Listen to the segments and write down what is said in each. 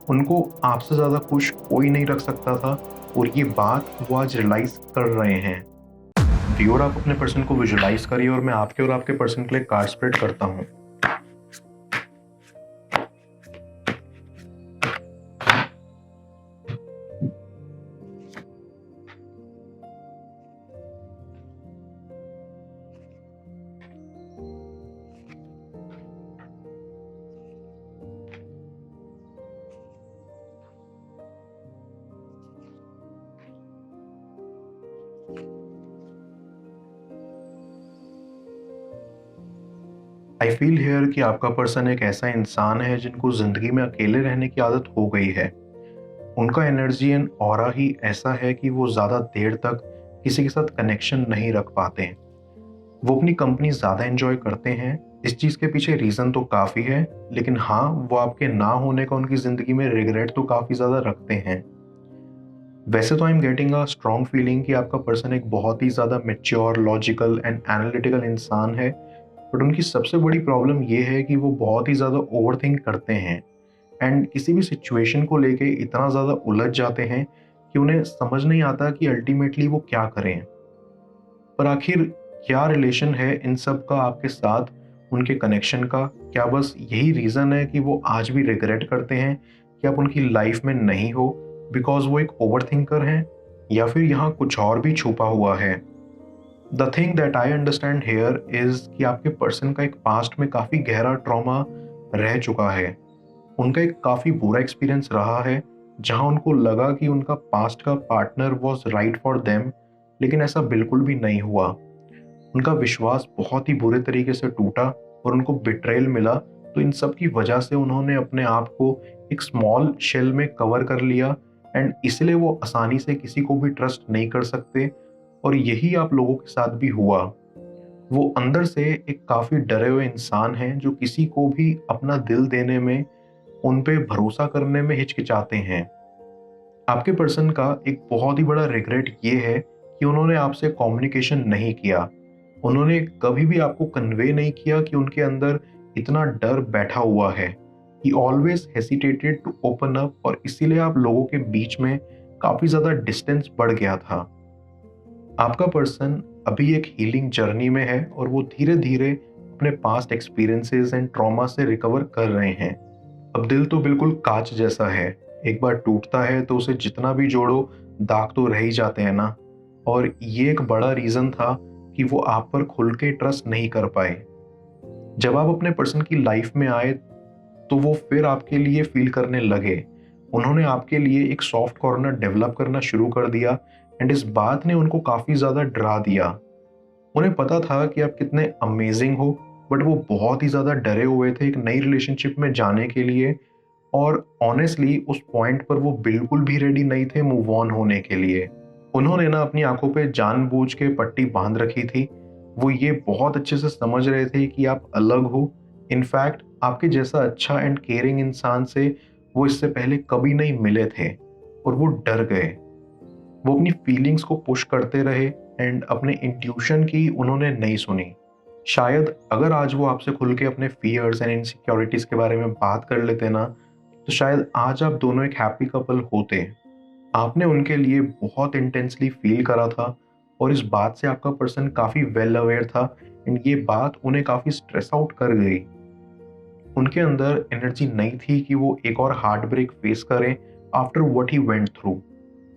उनको आपसे ज़्यादा खुश कोई नहीं रख सकता था और ये बात वो आज रियलाइज़ कर रहे हैं। व्यूअर, आप अपने पर्सन को विजुअलाइज़ करिए और मैं आपके और आपके पर्सन के लिए कार्ड स्प्रेड करता हूँ। आई फील हियर कि आपका पर्सन एक ऐसा इंसान है जिनको ज़िंदगी में अकेले रहने की आदत हो गई है। उनका एनर्जी एंड ऑरा ही ऐसा है कि वो ज़्यादा देर तक किसी के साथ कनेक्शन नहीं रख पाते। वो अपनी कंपनी ज़्यादा एंजॉय करते हैं। इस चीज़ के पीछे रीज़न तो काफ़ी है, लेकिन हाँ, वो आपके ना होने का उनकी ज़िंदगी में रिग्रेट तो काफ़ी ज़्यादा रखते हैं। वैसे तो I am getting a strong feeling कि आपका पर्सन एक बहुत ही ज़्यादा मैच्योर, लॉजिकल एंड एनालिटिकल इंसान है, बट उनकी सबसे बड़ी प्रॉब्लम ये है कि वो बहुत ही ज़्यादा ओवरथिंक करते हैं एंड किसी भी सिचुएशन को लेके इतना ज़्यादा उलझ जाते हैं कि उन्हें समझ नहीं आता कि अल्टीमेटली वो क्या करें। पर आखिर क्या रिलेशन है इन सब का आपके साथ, उनके कनेक्शन का? क्या बस यही रीज़न है कि वो आज भी रिग्रेट करते हैं कि आप उनकी लाइफ में नहीं हो बिकॉज वो एक ओवरथिंकर हैं, या फिर यहाँ कुछ और भी छुपा हुआ है? The thing that I understand here is कि आपके पर्सन का एक पास्ट में काफ़ी गहरा ट्रॉमा रह चुका है। उनका एक काफ़ी बुरा एक्सपीरियंस रहा है जहां उनको लगा कि उनका पास्ट का partner was right for them, लेकिन ऐसा बिल्कुल भी नहीं हुआ। उनका विश्वास बहुत ही बुरे तरीके से टूटा और उनको बिट्रेयल मिला, तो इन सब की वजह से उन्होंने अपने आप को एक स्मॉल शेल में कवर कर लिया एंड इसलिए वो आसानी से किसी को भी ट्रस्ट नहीं कर सकते। और यही आप लोगों के साथ भी हुआ। वो अंदर से एक काफ़ी डरे हुए इंसान हैं जो किसी को भी अपना दिल देने में, उन पे भरोसा करने में हिचकिचाते हैं। आपके पर्सन का एक बहुत ही बड़ा रिग्रेट ये है कि उन्होंने आपसे कम्युनिकेशन नहीं किया। उन्होंने कभी भी आपको कन्वे नहीं किया कि उनके अंदर इतना डर बैठा हुआ है। He always hesitated to open up और इसीलिए आप लोगों के बीच में काफ़ी ज़्यादा डिस्टेंस बढ़ गया था। आपका पर्सन अभी एक हीलिंग जर्नी में है और वो धीरे धीरे अपने पास्ट एक्सपीरियंसेस एंड ट्रॉमा से रिकवर कर रहे हैं। अब दिल तो बिल्कुल कांच जैसा है, एक बार टूटता है तो उसे जितना भी जोड़ो दाग तो रह ही जाते हैं ना। और ये एक बड़ा रीज़न था कि वो आप पर खुल के ट्रस्ट नहीं कर पाए। जब आप अपने पर्सन की लाइफ में आए तो वो फिर आपके लिए फील करने लगे। उन्होंने आपके लिए एक सॉफ्ट कॉर्नर डेवलप करना शुरू कर दिया एंड इस बात ने उनको काफ़ी ज़्यादा डरा दिया। उन्हें पता था कि आप कितने अमेजिंग हो, बट वो बहुत ही ज़्यादा डरे हुए थे एक नई रिलेशनशिप में जाने के लिए। और ऑनेस्टली उस पॉइंट पर वो बिल्कुल भी रेडी नहीं थे मूव ऑन होने के लिए। उन्होंने ना अपनी आंखों पे जानबूझ के पट्टी बांध रखी थी। वो ये बहुत अच्छे से समझ रहे थे कि आप अलग हो। इनफैक्ट आपके जैसा अच्छा एंड केयरिंग इंसान से वो इससे पहले कभी नहीं मिले थे और वो डर गए। वो अपनी फीलिंग्स को पुश करते रहे एंड अपने इंट्यूशन की उन्होंने नहीं सुनी। शायद अगर आज वो आपसे खुल के अपने फियर्स एंड इनसिक्योरिटीज के बारे में बात कर लेते ना, तो शायद आज आप दोनों एक हैप्पी कपल होते। आपने उनके लिए बहुत इंटेंसली फील करा था और इस बात से आपका पर्सन काफ़ी वेल अवेयर था एंड ये बात उन्हें काफ़ी स्ट्रेस आउट कर गई। उनके अंदर एनर्जी नहीं थी कि वो एक और हार्ट ब्रेक फेस करें after what he went through.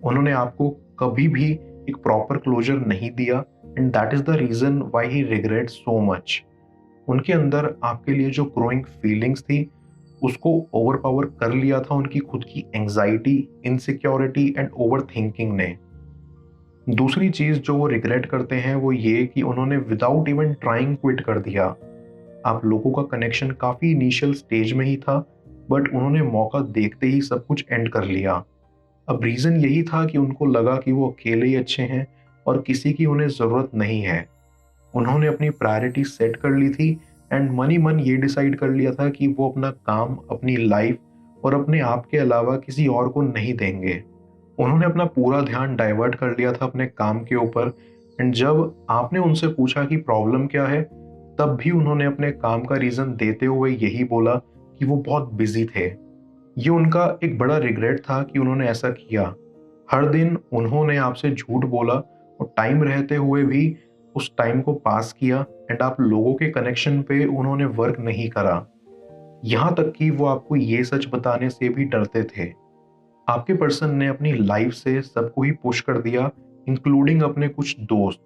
उन्होंने आपको कभी भी एक प्रॉपर क्लोजर नहीं दिया and that is the reason why he regret so much. उनके अंदर आपके लिए जो ग्रोइंग फीलिंग्स थी उसको ओवर पावर कर लिया था उनकी खुद की anxiety, insecurity and over thinking ने। दूसरी चीज जो वो रिग्रेट करते हैं वो ये कि उन्होंने विदाउट इवन ट्राइंग क्विट कर दिया। आप लोगों का कनेक्शन काफी इनिशियल स्टेज में ही था, बट उन्होंने मौका देखते ही सब कुछ एंड कर लिया। अब रीजन यही था कि उनको लगा कि वो अकेले ही अच्छे हैं और किसी की उन्हें जरूरत नहीं है। उन्होंने अपनी प्रायोरिटी सेट कर ली थी एंड मन ही मन ये डिसाइड कर लिया था कि वो अपना काम, अपनी लाइफ और अपने आप के अलावा किसी और को नहीं देंगे। उन्होंने अपना पूरा ध्यान डाइवर्ट कर लिया था अपने काम के ऊपर एंड जब आपने उनसे पूछा कि प्रॉब्लम क्या है, तब भी उन्होंने अपने काम का रीज़न देते हुए यही बोला कि वो बहुत बिजी थे। ये उनका एक बड़ा रिग्रेट था कि उन्होंने ऐसा किया। हर दिन उन्होंने आपसे झूठ बोला और टाइम रहते हुए भी उस टाइम को पास किया एंड आप लोगों के कनेक्शन पे उन्होंने वर्क नहीं करा। यहाँ तक कि वो आपको ये सच बताने से भी डरते थे। आपके पर्सन ने अपनी लाइफ से सबको ही पुश कर दिया, इंक्लूडिंग अपने कुछ दोस्त।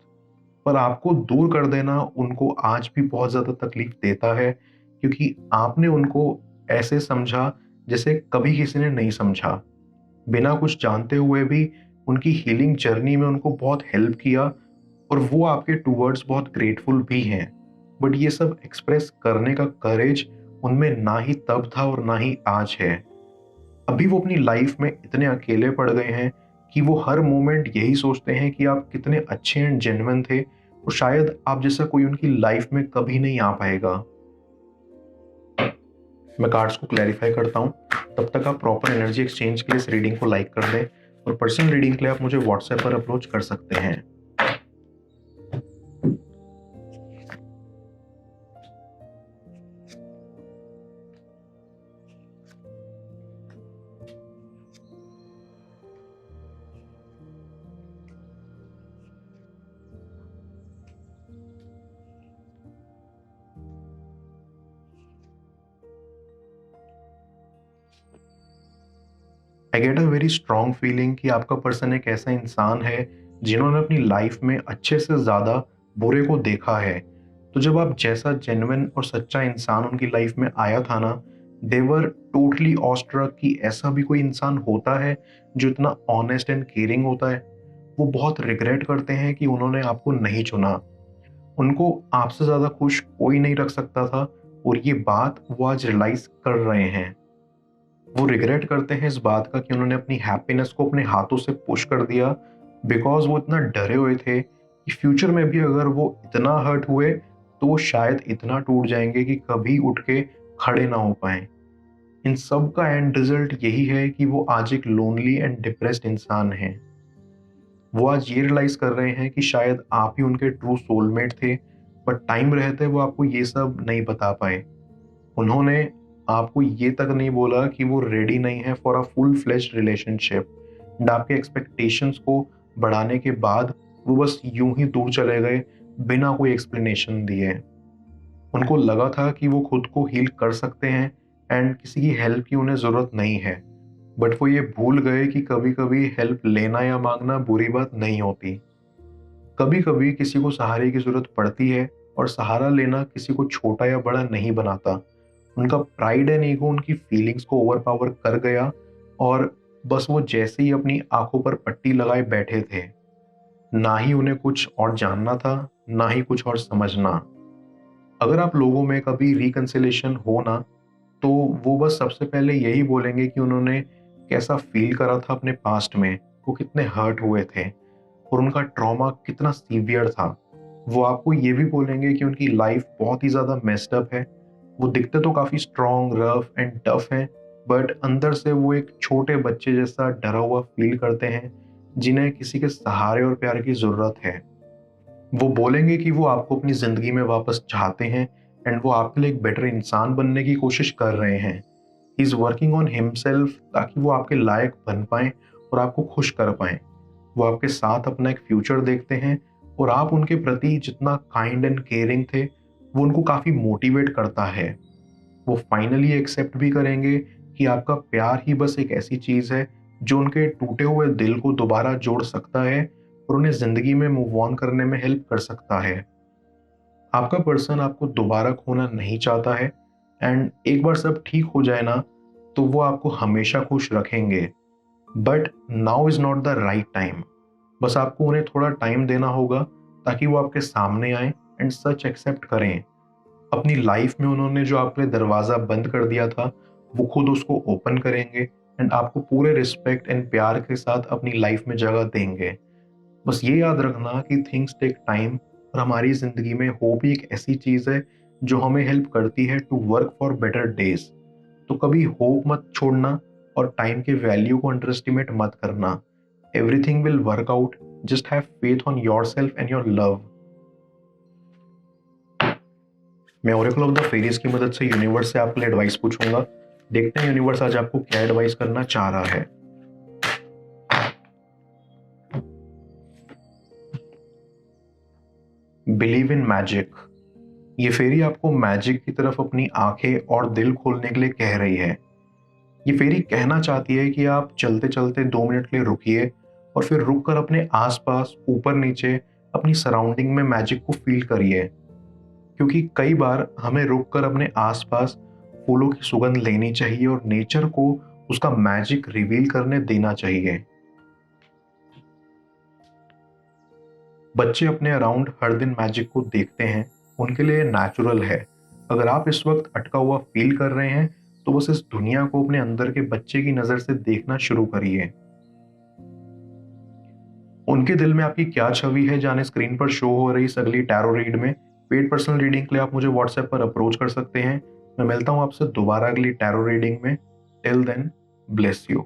पर आपको दूर कर देना उनको आज भी बहुत ज़्यादा तकलीफ देता है, क्योंकि आपने उनको ऐसे समझा जैसे कभी किसी ने नहीं समझा। बिना कुछ जानते हुए भी उनकी हीलिंग जर्नी में उनको बहुत हेल्प किया और वो आपके टूवर्ड्स बहुत ग्रेटफुल भी हैं। बट ये सब एक्सप्रेस करने का करेज उनमें ना ही तब था और ना ही आज है। अभी वो अपनी लाइफ में इतने अकेले पड़ गए हैं कि वो हर मोमेंट यही सोचते हैं कि आप कितने अच्छे एंड जेन्युइन थे और शायद आप जैसा कोई उनकी लाइफ में कभी नहीं आ पाएगा। मैं कार्ड्स को क्लैरिफाई करता हूँ। तब तक आप प्रॉपर एनर्जी एक्सचेंज के लिए इस रीडिंग को लाइक कर दें और पर्सनल रीडिंग के लिए आप मुझे व्हाट्सएप पर अप्रोच कर सकते हैं। I get a very strong feeling कि आपका पर्सन एक ऐसा इंसान है जिन्होंने अपनी लाइफ में अच्छे से ज़्यादा बुरे को देखा है। तो जब आप जैसा जेन्युइन और सच्चा इंसान उनकी लाइफ में आया था ना, देवर टोटली ऑस्ट्रक कि ऐसा भी कोई इंसान होता है जो इतना ऑनेस्ट एंड केयरिंग होता है। वो बहुत रिग्रेट करते हैं कि उन्होंने आपको नहीं चुना। उनको आपसे ज़्यादा खुश कोई नहीं रख सकता था और ये बात वो आज रियलाइज कर रहे हैं। वो रिग्रेट करते हैं इस बात का कि उन्होंने अपनी हैप्पीनेस को अपने हाथों से पुश कर दिया, बिकॉज वो इतना डरे हुए थे कि फ्यूचर में भी अगर वो इतना हर्ट हुए तो वो शायद इतना टूट जाएंगे कि कभी उठ के खड़े ना हो पाए। इन सब का एंड रिजल्ट यही है कि वो आज एक लोनली एंड डिप्रेस्ड इंसान हैं। वो आज ये रियलाइज कर रहे हैं कि शायद आप ही उनके ट्रू सोलमेट थे, बट टाइम रहते वो आपको ये सब नहीं बता पाए। उन्होंने आपको ये तक नहीं बोला कि वो रेडी नहीं है for a full fleshed relationship and आपके एक्सपेक्टेशंस को बढ़ाने के बाद वो बस यूं ही दूर चले गए बिना कोई एक्सप्लेनेशन दिए। उनको लगा था कि वो खुद को हील कर सकते हैं एंड किसी की हेल्प की उन्हें ज़रूरत नहीं है, बट वो ये भूल गए कि कभी कभी हेल्प लेना या मांगना बुरी बात नहीं होती। कभी कभी किसी को सहारे की ज़रूरत पड़ती है और सहारा लेना किसी को छोटा या बड़ा नहीं बनाता। उनका प्राइड एंड ईगो उनकी फीलिंग्स को ओवरपावर कर गया और बस वो जैसे ही अपनी आंखों पर पट्टी लगाए बैठे थे। ना ही उन्हें कुछ और जानना था, ना ही कुछ और समझना। अगर आप लोगों में कभी रिकंसिलेशन हो ना, तो वो बस सबसे पहले यही बोलेंगे कि उन्होंने कैसा फील करा था अपने पास्ट में, वो कितने हर्ट हुए थे और उनका ट्रॉमा कितना सीवियर था। वो आपको ये भी बोलेंगे कि उनकी लाइफ बहुत ही ज़्यादा मेस्ड अप है। वो दिखते तो काफ़ी स्ट्रॉन्ग, रफ एंड टफ हैं, बट अंदर से वो एक छोटे बच्चे जैसा डरा हुआ फील करते हैं, जिन्हें किसी के सहारे और प्यार की ज़रूरत है। वो बोलेंगे कि वो आपको अपनी ज़िंदगी में वापस चाहते हैं एंड वो आपके लिए एक बेटर इंसान बनने की कोशिश कर रहे हैं। He is working on himself ताकि वो आपके लायक बन पाएँ और आपको खुश कर पाएँ। वो आपके साथ अपना एक फ्यूचर देखते हैं और आप उनके प्रति जितना काइंड एंड केयरिंग थे, वो उनको काफ़ी मोटिवेट करता है। वो फाइनली एक्सेप्ट भी करेंगे कि आपका प्यार ही बस एक ऐसी चीज़ है जो उनके टूटे हुए दिल को दोबारा जोड़ सकता है और उन्हें ज़िंदगी में मूव ऑन करने में हेल्प कर सकता है। आपका पर्सन आपको दोबारा खोना नहीं चाहता है एंड एक बार सब ठीक हो जाए ना, तो वो आपको हमेशा खुश रखेंगे। But now is not the right time. बस आपको उन्हें थोड़ा टाइम देना होगा ताकि वो आपके सामने आए एंड सच एक्सेप्ट करें। अपनी लाइफ में उन्होंने जो आपके लिए दरवाज़ा बंद कर दिया था, वो खुद उसको ओपन करेंगे एंड आपको पूरे रिस्पेक्ट एंड प्यार के साथ अपनी लाइफ में जगह देंगे। बस ये याद रखना कि थिंग्स टेक टाइम और हमारी ज़िंदगी में होप ही एक ऐसी चीज़ है जो हमें हेल्प करती है to work for better days. तो कभी होप मत छोड़ना और टाइम के वैल्यू को अंडर एस्टिमेट मत करना। Everything will work out, just have faith on yourself and your love. मैं ओरेकल ऑफ द फेरीज की मदद से यूनिवर्स से आपके लिए एडवाइस पूछूंगा। देखते हैं यूनिवर्स आज आपको क्या एडवाइस करना चाह रहा है। Believe in magic. ये फेरी आपको मैजिक की तरफ अपनी आंखें और दिल खोलने के लिए कह रही है। ये फेरी कहना चाहती है कि आप चलते चलते 2 मिनट के लिए रुकिए और फिर रुक कर अपने आसपास, ऊपर नीचे, अपनी सराउंडिंग में मैजिक को फील करिए। क्योंकि कई बार हमें रुक कर अपने आसपास फूलों की सुगंध लेनी चाहिए और नेचर को उसका मैजिक रिवील करने देना चाहिए। बच्चे अपने अराउंड हर दिन मैजिक को देखते हैं, उनके लिए नेचुरल है। अगर आप इस वक्त अटका हुआ फील कर रहे हैं तो बस इस दुनिया को अपने अंदर के बच्चे की नजर से देखना शुरू करिए। उनके दिल में आपकी क्या छवि है जाने स्क्रीन पर शो हो रही इस अगली टैरो रीड में। पेड पर्सनल रीडिंग के लिए आप मुझे व्हाट्सएप पर अप्रोच कर सकते हैं। मैं मिलता हूं आपसे दोबारा अगली टैरो रीडिंग में। Till then, bless you.